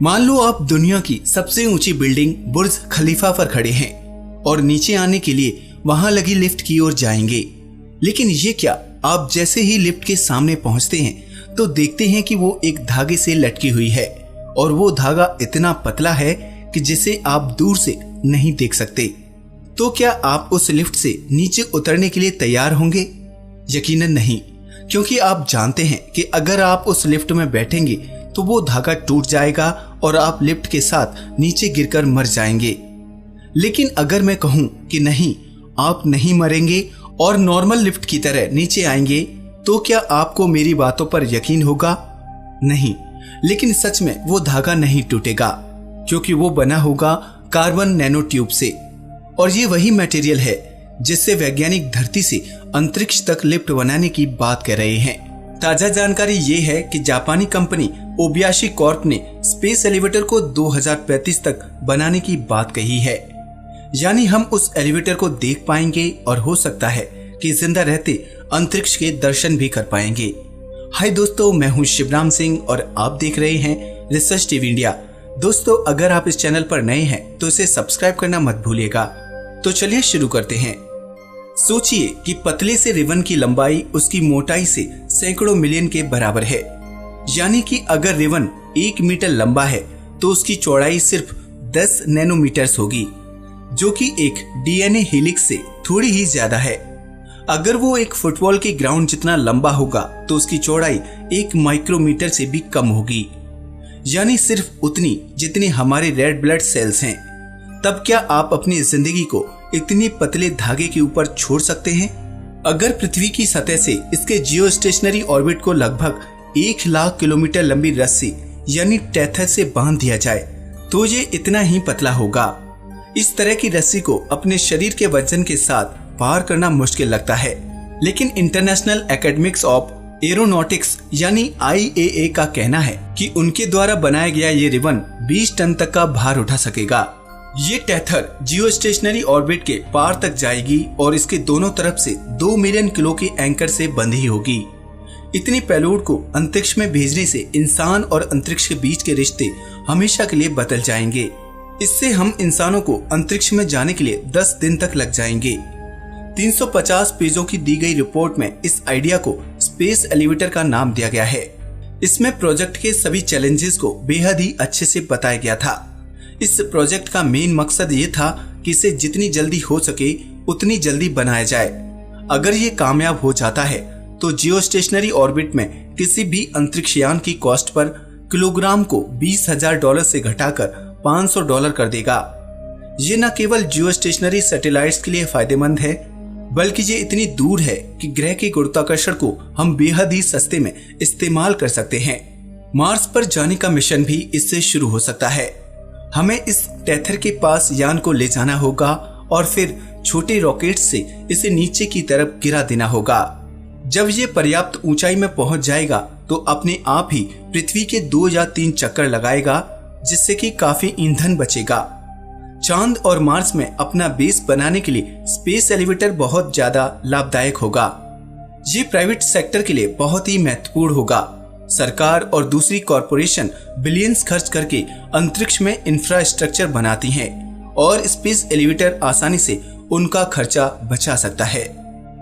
मान लो आप दुनिया की सबसे ऊंची बिल्डिंग बुर्ज खलीफा पर खड़े हैं और नीचे आने के लिए वहां लगी लिफ्ट की ओर जाएंगे। लेकिन ये क्या, आप जैसे ही लिफ्ट के सामने पहुंचते हैं तो देखते हैं कि वो एक धागे से लटकी हुई है और वो धागा इतना पतला है कि जिसे आप दूर से नहीं देख सकते। तो क्या आप उस लिफ्ट से नीचे उतरने के लिए तैयार होंगे? यकीनन नहीं, क्योंकि आप जानते हैं कि अगर आप उस लिफ्ट में बैठेंगे तो वो धागा टूट जाएगा और आप लिफ्ट के साथ नीचे गिरकर मर जाएंगे। लेकिन अगर मैं कहूं कि नहीं, आप नहीं मरेंगे और नॉर्मल लिफ्ट की तरह नीचे आएंगे, तो क्या आपको मेरी बातों पर यकीन होगा? नहीं, लेकिन सच में वो धागा नहीं टूटेगा, क्योंकि वो बना होगा कार्बन नैनो ट्यूब से। और ये वही मटेरियल है जिससे वैज्ञानिक धरती से अंतरिक्ष तक लिफ्ट बनाने की बात कर रहे हैं। ताजा जानकारी ये है कि जापानी कंपनी ओबियाशी कॉर्प ने स्पेस एलिवेटर को 2035 तक बनाने की बात कही है। यानी हम उस एलिवेटर को देख पाएंगे और हो सकता है कि जिंदा रहते अंतरिक्ष के दर्शन भी कर पाएंगे। हाय दोस्तों, मैं हूं शिवराम सिंह और आप देख रहे हैं रिसर्च टीवी इंडिया। दोस्तों, अगर आप इस चैनल पर नए हैं तो इसे सब्सक्राइब करना मत भूलिएगा। तो चलिए शुरू करते हैं। सोचिए कि पतले से रिबन की लंबाई उसकी मोटाई से सैकड़ों मिलियन के बराबर है। यानी कि अगर रिबन 1 मीटर लंबा है तो उसकी चौड़ाई सिर्फ 10 नैनोमीटर्स होगी, जो कि एक डीएनए हेलिक्स से थोड़ी ही ज्यादा है। अगर वो एक फुटबॉल के ग्राउंड जितना लंबा होगा तो उसकी चौड़ाई 1 माइक्रोमीटर से भी कम होगी, यानी सिर्फ उतनी जितनी हमारे रेड ब्लड सेल्स हैं। तब क्या आप अपनी जिंदगी को इतनी पतले धागे के ऊपर छोड़ सकते हैं? अगर पृथ्वी की सतह से इसके जियो स्टेशनरी ऑर्बिट को लगभग 1 लाख किलोमीटर लंबी रस्सी यानी टेथर से बांध दिया जाए तो ये इतना ही पतला होगा। इस तरह की रस्सी को अपने शरीर के वजन के साथ पार करना मुश्किल लगता है, लेकिन इंटरनेशनल एकेडमिक्स ऑफ एरोनॉटिक्स यानी IAA का कहना है कि उनके द्वारा बनाया गया ये रिबन 20 टन तक का भार उठा सकेगा। ये टेथर जियो स्टेशनरी ऑर्बिट के पार तक जाएगी और इसके दोनों तरफ से 2 मिलियन किलो के एंकर से बंधी होगी। इतनी पेलोड को अंतरिक्ष में भेजने से इंसान और अंतरिक्ष के बीच के रिश्ते हमेशा के लिए बदल जाएंगे। इससे हम इंसानों को अंतरिक्ष में जाने के लिए 10 दिन तक लग जाएंगे। 350 पेजों की दी गई रिपोर्ट में इस आइडिया को स्पेस एलिवेटर का नाम दिया गया है। इसमें प्रोजेक्ट के सभी चैलेंजेस को बेहद ही अच्छे से बताया गया था। इस प्रोजेक्ट का मेन मकसद ये था कि इसे जितनी जल्दी हो सके उतनी जल्दी बनाया जाए। अगर ये कामयाब हो जाता है तो जियो स्टेशनरी ऑर्बिट में किसी भी अंतरिक्ष यान की कॉस्ट पर किलोग्राम को $20,000 से घटाकर $500 कर देगा। ये न केवल जियो स्टेशनरी सैटेलाइट्स के लिए फायदेमंद है, बल्कि ये इतनी दूर है कि ग्रह के गुरुत्वाकर्षण को हम बेहद ही सस्ते में इस्तेमाल कर सकते हैं। मार्स पर जाने का मिशन भी इससे शुरू हो सकता है। हमें इस टेथर के पास यान को ले जाना होगा और फिर छोटे रॉकेट से इसे नीचे की तरफ गिरा देना होगा। जब ये पर्याप्त ऊंचाई में पहुंच जाएगा तो अपने आप ही पृथ्वी के 2 या 3 चक्कर लगाएगा, जिससे कि काफी ईंधन बचेगा। चांद और मार्स में अपना बेस बनाने के लिए स्पेस एलिवेटर बहुत ज्यादा लाभदायक होगा। ये प्राइवेट सेक्टर के लिए बहुत ही महत्वपूर्ण होगा। सरकार और दूसरी कॉरपोरेशन बिलियंस खर्च करके अंतरिक्ष में इंफ्रास्ट्रक्चर बनाती हैं और स्पेस एलिवेटर आसानी से उनका खर्चा बचा सकता है।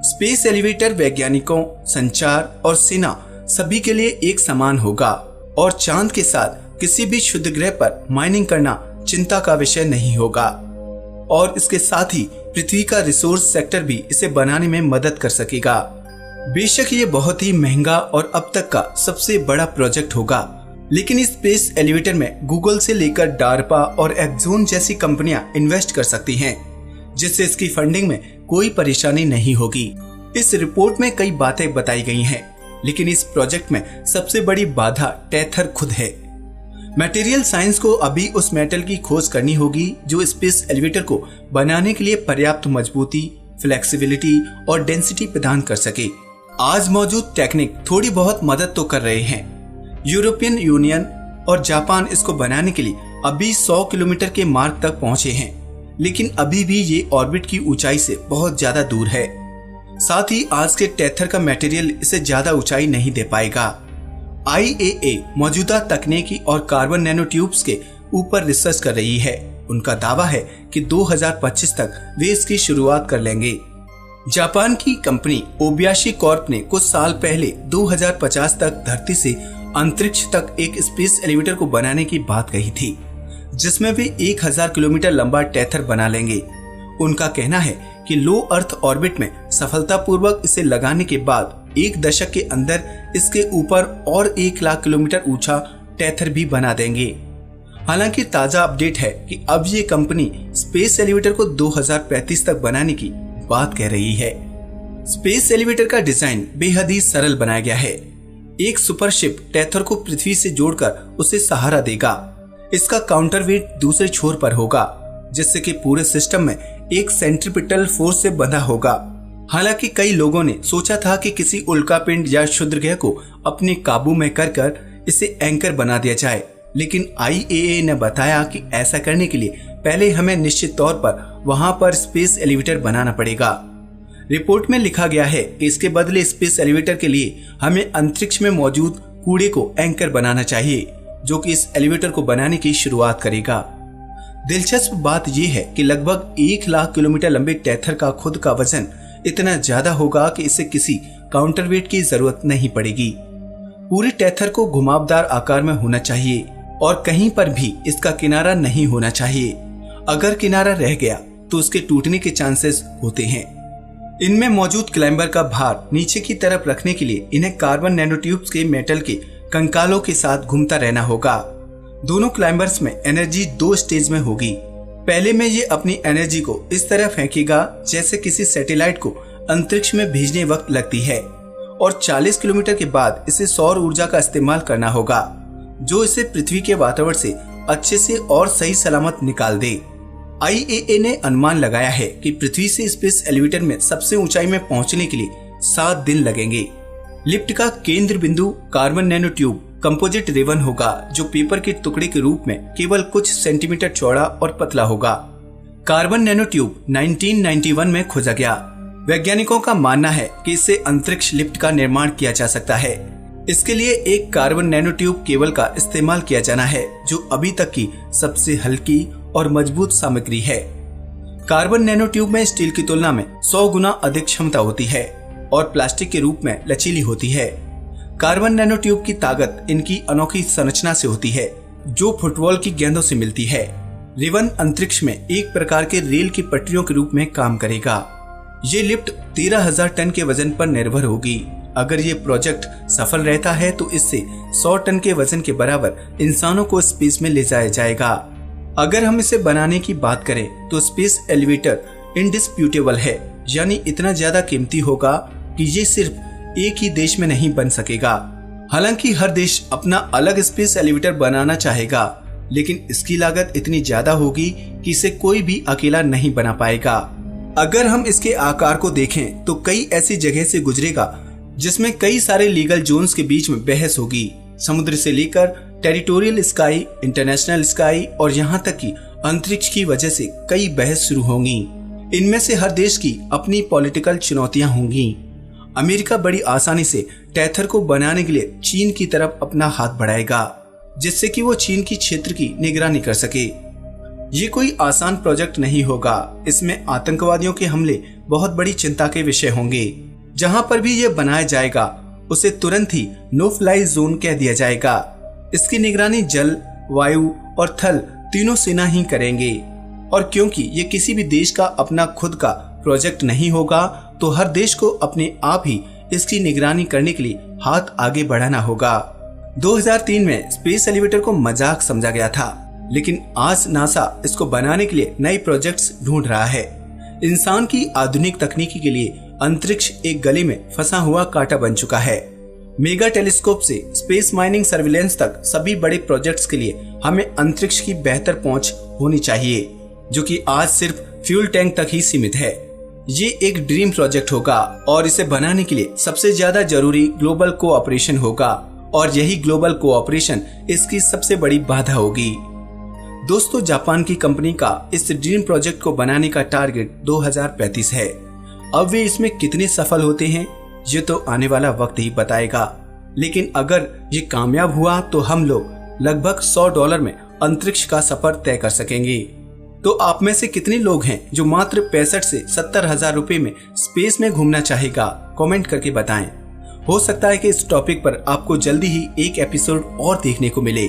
स्पेस एलिवेटर वैज्ञानिकों, संचार और सेना सभी के लिए एक समान होगा और चांद के साथ किसी भी शुद्ध ग्रह पर माइनिंग करना चिंता का विषय नहीं होगा। और इसके साथ ही पृथ्वी का रिसोर्स सेक्टर भी इसे बनाने में मदद कर सकेगा। बेशक ये बहुत ही महंगा और अब तक का सबसे बड़ा प्रोजेक्ट होगा, लेकिन इस स्पेस एलिवेटर में गूगल से लेकर डार्पा और एक्सॉन जैसी कंपनियां इन्वेस्ट कर सकती हैं, जिससे इसकी फंडिंग में कोई परेशानी नहीं होगी। इस रिपोर्ट में कई बातें बताई गई हैं, लेकिन इस प्रोजेक्ट में सबसे बड़ी बाधा टेथर खुद है। मटेरियल साइंस को अभी उस मेटल की खोज करनी होगी जो स्पेस एलिवेटर को बनाने के लिए पर्याप्त मजबूती, फ्लेक्सिबिलिटी और डेंसिटी प्रदान कर सके। आज मौजूद टेक्निक थोड़ी बहुत मदद तो कर रहे हैं। यूरोपियन यूनियन और जापान इसको बनाने के लिए अभी 100 किलोमीटर के मार्ग तक पहुंचे हैं, लेकिन अभी भी ये ऑर्बिट की ऊंचाई से बहुत ज्यादा दूर है। साथ ही आज के टेथर का मटेरियल इसे ज्यादा ऊंचाई नहीं दे पाएगा। IAA मौजूदा तकनीकी और कार्बन नैनो ट्यूब्स के ऊपर रिसर्च कर रही है। उनका दावा है कि 2025 तक वे इसकी शुरुआत कर लेंगे। जापान की कंपनी ओबयाशी कॉर्प ने कुछ साल पहले 2050 तक धरती से अंतरिक्ष तक एक स्पेस एलिवेटर को बनाने की बात कही थी, जिसमें वे 1000 किलोमीटर लंबा टेथर बना लेंगे। उनका कहना है कि लो अर्थ ऑर्बिट में सफलतापूर्वक इसे लगाने के बाद 1 दशक के अंदर इसके ऊपर और 1 लाख किलोमीटर ऊंचा टेथर भी बना देंगे। हालांकि ताजा अपडेट है कि अब ये कंपनी स्पेस एलिवेटर को 2035 तक बनाने की बात कह रही है। स्पेस एलिवेटर का डिजाइन बेहद ही सरल बनाया गया है। एक सुपरशिप टेथर को पृथ्वी से जोड़कर उसे सहारा देगा। इसका काउंटर वेट दूसरे छोर पर होगा, जिससे कि पूरे सिस्टम में एक सेंट्रीपिटल फोर्स से बंधा होगा। हालांकि कई लोगों ने सोचा था कि किसी उल्कापिंड या क्षुद्रग्रह को अपने काबू में कर इसे एंकर बना दिया जाए, लेकिन IAA ने बताया कि ऐसा करने के लिए पहले हमें निश्चित तौर पर वहां पर स्पेस एलिवेटर बनाना पड़ेगा। रिपोर्ट में लिखा गया है कि इसके बदले स्पेस एलिवेटर के लिए हमें अंतरिक्ष में मौजूद कूड़े को एंकर बनाना चाहिए, जो कि इस एलिवेटर को बनाने की शुरुआत करेगा। दिलचस्प बात यह है कि लगभग 1 लाख किलोमीटर लंबे टेथर का खुद का वजन इतना ज्यादा होगा कि इसे किसी काउंटरवेट की जरूरत नहीं पड़ेगी। पूरे टेथर को घुमावदार आकार में होना चाहिए और कहीं पर भी इसका किनारा नहीं होना चाहिए। अगर किनारा रह गया तो उसके टूटने के चांसेस होते हैं। इनमें मौजूद क्लाइंबर का भार नीचे की तरफ रखने के लिए इन्हें कार्बन नैनोट्यूब्स के मेटल के कंकालों के साथ घूमता रहना होगा। दोनों क्लाइंबर्स में एनर्जी 2 स्टेज में होगी। पहले में ये अपनी एनर्जी को इस तरह फेंकेगा जैसे किसी सैटेलाइट को अंतरिक्ष में भेजने वक्त लगती है, और 40 किलोमीटर के बाद इसे सौर ऊर्जा का इस्तेमाल करना होगा, जो इसे पृथ्वी के वातावरण से अच्छे से और सही सलामत निकाल दे। IAA ने अनुमान लगाया है कि पृथ्वी से स्पेस एलिवेटर में सबसे ऊंचाई में पहुंचने के लिए 7 दिन लगेंगे। लिफ्ट का केंद्र बिंदु carbon nano tube composite ribbon होगा, जो पेपर के टुकड़े के रूप में केवल कुछ सेंटीमीटर चौड़ा और पतला होगा। कार्बन नैनो ट्यूब 1991 में खोजा गया। वैज्ञानिकों का मानना है कि इससे अंतरिक्ष लिफ्ट का निर्माण किया जा सकता है। इसके लिए एक कार्बन नैनो ट्यूब केबल का इस्तेमाल किया जाना है, जो अभी तक की सबसे हल्की और मजबूत सामग्री है। कार्बन नैनो ट्यूब में स्टील की तुलना में 100 गुना अधिक क्षमता होती है और प्लास्टिक के रूप में लचीली होती है। कार्बन नैनो ट्यूब की ताकत इनकी अनोखी संरचना से होती है, जो फुटबॉल की गेंदों से मिलती है। रिबन अंतरिक्ष में एक प्रकार के रेल की पटरियों के रूप में काम करेगा। ये लिफ्ट 13,000 टन के वजन पर निर्भर होगी। अगर ये प्रोजेक्ट सफल रहता है तो इससे 100 टन के वजन के बराबर इंसानों को स्पेस में ले जाया जाएगा। अगर हम इसे बनाने की बात करें तो स्पेस एलिवेटर इंडिस्प्यूटेबल है, यानी इतना ज्यादा कीमती होगा कि ये सिर्फ एक ही देश में नहीं बन सकेगा। हालांकि हर देश अपना अलग स्पेस एलिवेटर बनाना चाहेगा, लेकिन इसकी लागत इतनी ज्यादा होगी कि इसे कोई भी अकेला नहीं बना पाएगा। अगर हम इसके आकार को देखें तो कई ऐसी जगह से गुजरेगा जिसमें कई सारे लीगल जोन्स के बीच में बहस होगी। समुद्र से लेकर टेरिटोरियल स्काई, इंटरनेशनल स्काई और यहाँ तक कि अंतरिक्ष की वजह से कई बहस शुरू होंगी। इनमें से हर देश की अपनी पॉलिटिकल चुनौतियां होंगी। अमेरिका बड़ी आसानी से टेथर को बनाने के लिए चीन की तरफ अपना हाथ बढ़ाएगा, जिससे कि वो चीन की क्षेत्र की निगरानी कर सके। ये कोई आसान प्रोजेक्ट नहीं होगा। इसमें आतंकवादियों के हमले बहुत बड़ी चिंता के विषय होंगे। जहां पर भी ये बनाया जाएगा उसे तुरंत ही नो फ्लाई जोन कह दिया जाएगा। इसकी निगरानी जल, वायु और थल तीनों सेना ही करेंगे। और क्योंकि ये किसी भी देश का अपना खुद का प्रोजेक्ट नहीं होगा, तो हर देश को अपने आप ही इसकी निगरानी करने के लिए हाथ आगे बढ़ाना होगा। 2003 में स्पेस एलिवेटर को मजाक समझा गया था, लेकिन आज नासा इसको बनाने के लिए नए प्रोजेक्ट्स ढूंढ रहा है। इंसान की आधुनिक तकनीकी के लिए अंतरिक्ष एक गले में फंसा हुआ कांटा बन चुका है। मेगा टेलीस्कोप से स्पेस माइनिंग सर्विलेंस तक सभी बड़े प्रोजेक्ट्स के लिए हमें अंतरिक्ष की बेहतर पहुंच होनी चाहिए, जो कि आज सिर्फ फ्यूल टैंक तक ही सीमित है। ये एक ड्रीम प्रोजेक्ट होगा और इसे बनाने के लिए सबसे ज्यादा जरूरी ग्लोबल कोऑपरेशन होगा, और यही ग्लोबल कोऑपरेशन इसकी सबसे बड़ी बाधा होगी। दोस्तों, जापान की कंपनी का इस ड्रीम प्रोजेक्ट को बनाने का टारगेट 2035 है। अब वे इसमें कितने सफल होते हैं ये तो आने वाला वक्त ही बताएगा। लेकिन अगर ये कामयाब हुआ तो हम लोग लगभग $100 में अंतरिक्ष का सफर तय कर सकेंगे। तो आप में से कितने लोग हैं जो मात्र 65 से 70,000 रुपए में स्पेस में घूमना चाहेगा? कमेंट करके बताएं। हो सकता है कि इस टॉपिक पर आपको जल्दी ही एक एपिसोड और देखने को मिले।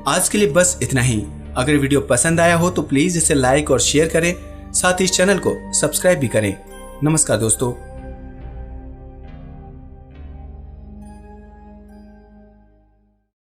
आज के लिए बस इतना ही। अगर वीडियो पसंद आया हो तो प्लीज इसे लाइक और शेयर करें, साथ ही चैनल को सब्सक्राइब भी करें। नमस्कार दोस्तों।